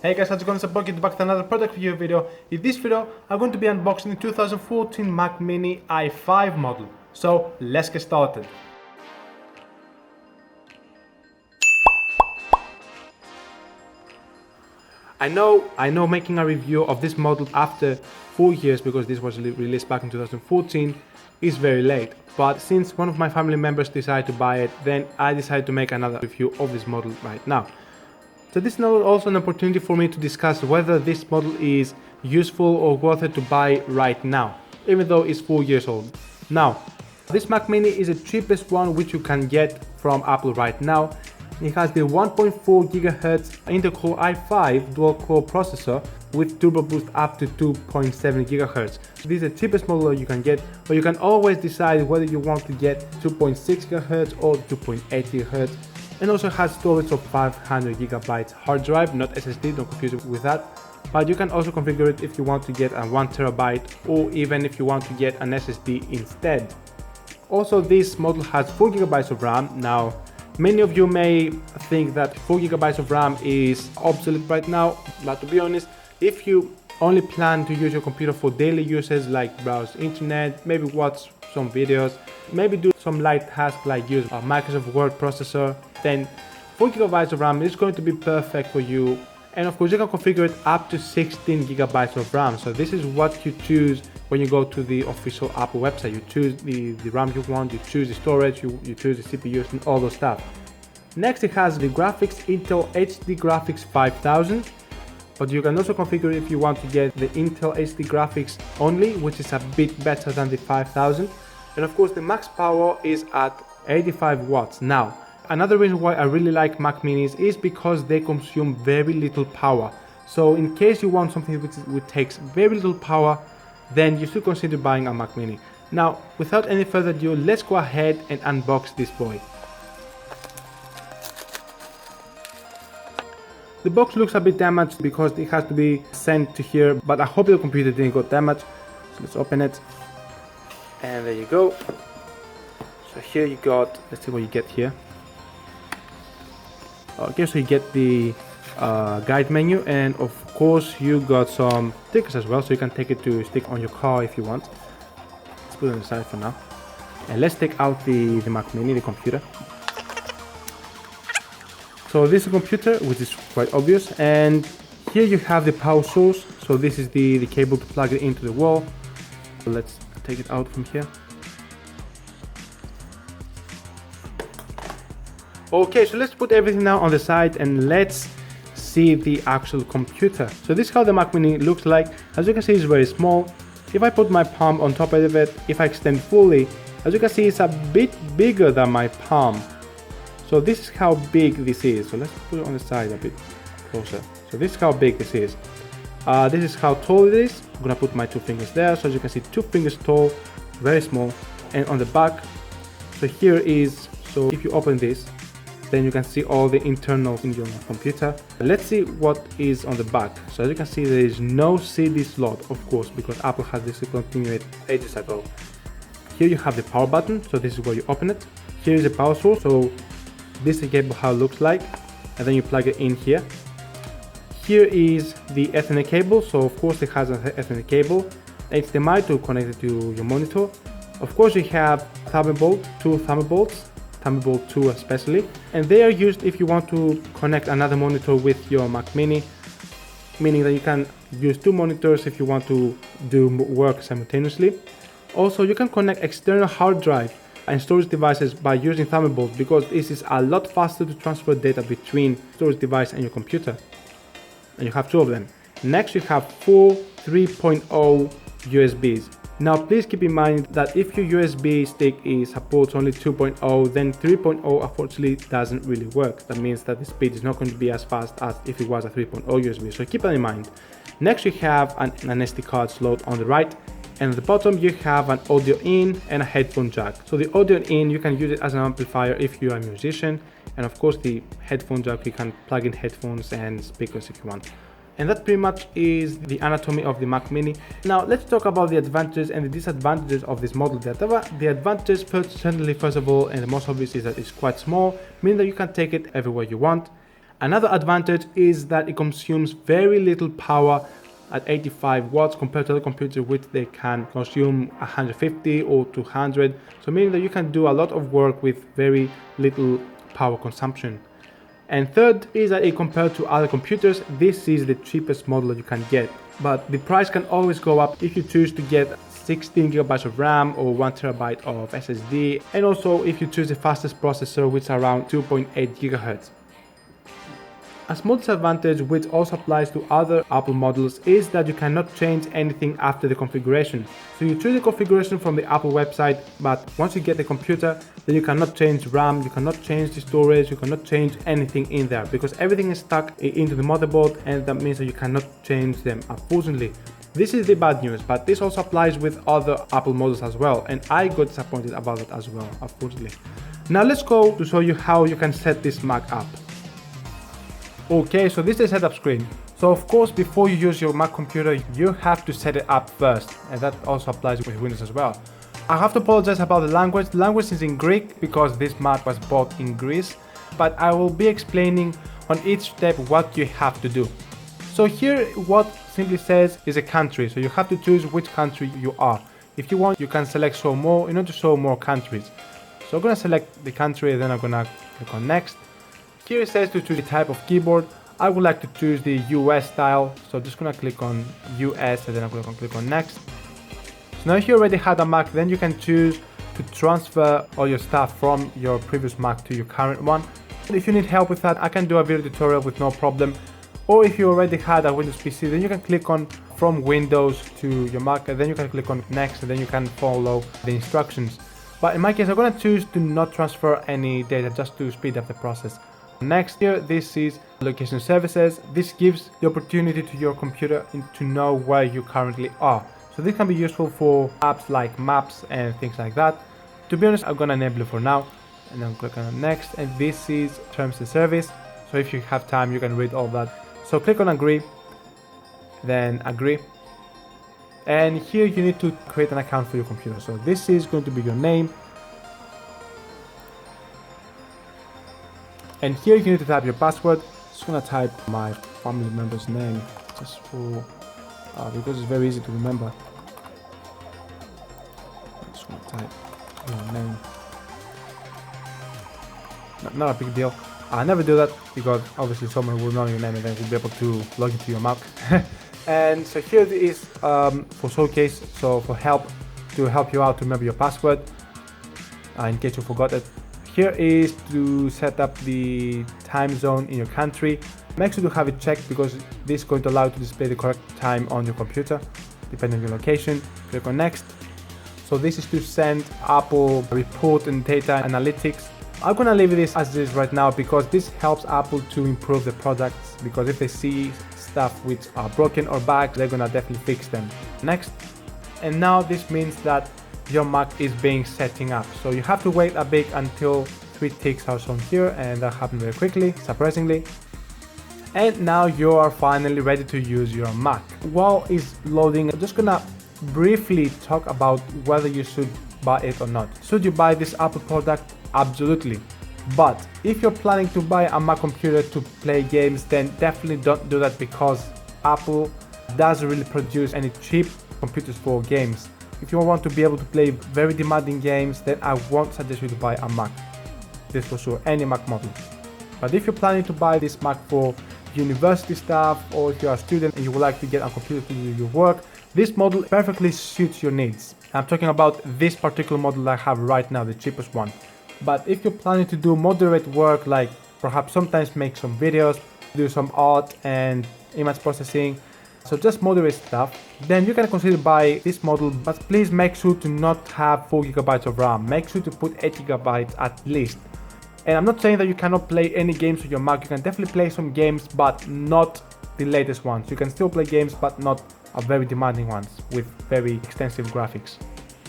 Hey guys, how's it going? It's Get back to another product review video. In this video, I'm going to be unboxing the 2014 Mac Mini i5 model. So let's get started. I know making a review of this model after 4 years, because this was released back in 2014, is very late. But since one of my family members decided to buy it, then I decided to make another review of this model right now. So this is also an opportunity for me to discuss whether this model is useful or worth it to buy right now, even though it's 4 years old. Now, this Mac Mini is the cheapest one which you can get from Apple right now. It has the 1.4 GHz Intel-Core i5 dual-core processor with turbo boost up to 2.7 GHz. So this is the cheapest model you can get, but you can always decide whether you want to get 2.6 GHz or 2.8 GHz. And also has storage of 500 GB hard drive, not SSD, don't confuse it with that. But you can also configure it if you want to get a 1 TB or even if you want to get an SSD instead. Also, this model has 4 GB of RAM. Now, many of you may think that 4 GB of RAM is obsolete right now, but to be honest, if you only plan to use your computer for daily uses like browse internet, maybe watch some videos, maybe do some light tasks like use a Microsoft Word processor, then 4 GB of RAM is going to be perfect for you. And of course you can configure it up to 16 GB of RAM. So this is what you choose when you go to the official Apple website. You choose the RAM you want, you choose the storage, you choose the CPU and all those stuff. Next, it has the graphics Intel HD Graphics 5000. But you can also configure if you want to get the Intel HD graphics only, which is a bit better than the 5000. And of course the max power is at 85 watts. Now, another reason why I really like Mac Minis is because they consume very little power. So in case you want something which takes very little power, then you should consider buying a Mac Mini. Now, without any further ado, let's go ahead and unbox this boy. The box looks a bit damaged because it has to be sent to here, but I hope your computer didn't get damaged. So let's open it. And there you go. So here you got, let's see what you get here. Okay, so you get the guide menu, and of course you got some stickers as well, so you can take it to stick on your car if you want. Let's put it on the side for now. And let's take out the Mac Mini, the computer. So this is a computer, which is quite obvious, and here you have the power source. So this is the cable to plug it into the wall. So let's take it out from here. Okay, so let's put everything now on the side and let's see the actual computer. So this is how the Mac Mini looks like. As you can see, it's very small. If I put my palm on top of it, if I extend fully, as you can see, it's a bit bigger than my palm. So this is how big this is. So let's put it on the side a bit closer. So this is how big this is. This is how tall it is. I'm gonna put my 2 fingers there. So as you can see, 2 fingers tall, very small. And on the back, so here is, so if you open this, then you can see all the internals in your computer. Let's see what is on the back. So as you can see, there is no CD slot, of course, because Apple has discontinued it ages ago. Here you have the power button. So this is where you open it. Here is the power source. So this is the cable, how it looks like, and then you plug it in here. Here is the Ethernet cable, so of course it has an Ethernet cable. HDMI to connect it to your monitor. Of course you have Thunderbolt, 2 Thunderbolts, Thunderbolt 2 especially, and they are used if you want to connect another monitor with your Mac Mini, meaning that you can use 2 monitors if you want to do work simultaneously. Also, you can connect external hard drive and storage devices by using Thunderbolt, because this is a lot faster to transfer data between storage device and your computer. And you have 2 of them. Next, you have 4 3.0 USBs. Now please keep in mind that if your USB stick supports only 2.0, then 3.0 unfortunately doesn't really work. That means that the speed is not going to be as fast as if it was a 3.0 USB, so keep that in mind. Next, you have an SD card slot on the right, and at the bottom you have an audio in and a headphone jack. So the audio in, you can use it as an amplifier if you are a musician, and of course the headphone jack, you can plug in headphones and speakers if you want. And that pretty much is the anatomy of the Mac Mini. Now let's talk about the advantages and the disadvantages of this model. The advantages, certainly first of all, and the most obvious, is that it's quite small, meaning that you can take it everywhere you want. Another advantage is that it consumes very little power at 85 watts compared to other computers which they can consume 150 or 200, so meaning that you can do a lot of work with very little power consumption. And third is that compared to other computers, this is the cheapest model that you can get, but the price can always go up if you choose to get 16 gigabytes of RAM or 1 terabyte of SSD, and also if you choose the fastest processor, which is around 2.8 gigahertz. A small disadvantage which also applies to other Apple models is that you cannot change anything after the configuration. So you choose the configuration from the Apple website, but once you get the computer, then you cannot change RAM, you cannot change the storage, you cannot change anything in there because everything is stuck into the motherboard, and that means that you cannot change them, unfortunately. This is the bad news, but this also applies with other Apple models as well, and I got disappointed about it as well, unfortunately. Now let's go to show you how you can set this Mac up. Okay, so this is the setup screen. So of course, before you use your Mac computer, you have to set it up first, and that also applies with Windows as well. I have to apologize about the language. The language is in Greek because this Mac was bought in Greece, but I will be explaining on each step what you have to do. So here what simply says is a country, so you have to choose which country you are. If you want, you can select show more in order to show more countries. So I'm gonna select the country, and then I'm gonna click on next. Here it says to choose the type of keyboard. I would like to choose the US style, so I'm just gonna click on US, and then I'm gonna click on next. So now if you already had a Mac, then you can choose to transfer all your stuff from your previous Mac to your current one. If you need help with that, I can do a video tutorial with no problem. Or if you already had a Windows PC, then you can click on from Windows to your Mac, and then you can click on next, and then you can follow the instructions. But in my case, I'm gonna choose to not transfer any data just to speed up the process. Next here, this is location services. This gives the opportunity to your computer to know where you currently are. So this can be useful for apps like maps and things like that. To be honest, I'm gonna enable it for now, and then click on next. And this is terms of service. So if you have time, you can read all that. So click on agree, then agree. And here you need to create an account for your computer. So this is going to be your name. And here you need to type your password. Just gonna type my family member's name just for because it's very easy to remember. I'm just gonna type your name. Not a big deal. I never do that because obviously someone will know your name and then will be able to log into your Mac. And so here it is for showcase, so for help, to help you out to remember your password in case you forgot it. Here is to set up the time zone in your country. Make sure to have it checked because this is going to allow you to display the correct time on your computer, depending on your location. Click on next. So this is to send Apple report and data analytics. I'm gonna leave this as is right now because this helps Apple to improve the products, because if they see stuff which are broken or bugged, they're gonna definitely fix them. Next. And now this means that your Mac is being setting up, so you have to wait a bit until 3 ticks are shown here, and that happened very quickly, surprisingly. And now you are finally ready to use your Mac. While it's loading, I'm just gonna briefly talk about whether you should buy it or not. Should you buy this Apple product? Absolutely. But if you're planning to buy a Mac computer to play games, then definitely don't do that because Apple doesn't really produce any cheap computers for games. If you want to be able to play very demanding games, then I won't suggest you to buy a Mac. This for sure, any Mac model. But if you're planning to buy this Mac for university stuff, or if you're a student and you would like to get a computer to do your work, this model perfectly suits your needs. I'm talking about this particular model I have right now, the cheapest one. But if you're planning to do moderate work, like perhaps sometimes make some videos, do some art and image processing, so just moderate stuff, then you can consider buy this model, but please make sure to not have 4 GB of RAM. Make sure to put 8 GB at least. And I'm not saying that you cannot play any games with your Mac. You can definitely play some games, but not the latest ones. You can still play games, but not very demanding ones with very extensive graphics.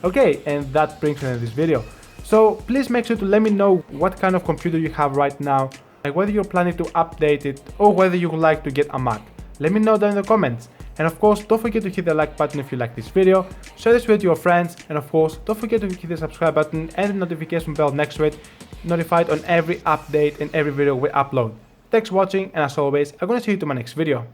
Okay, and that brings me to this video. So please make sure to let me know what kind of computer you have right now, like whether you're planning to update it or whether you would like to get a Mac. Let me know down in the comments. And of course, don't forget to hit the like button if you like this video, share this video to your friends, and of course, don't forget to hit the subscribe button and the notification bell next to it, notified on every update and every video we upload. Thanks for watching, and as always, I'm gonna see you to my next video.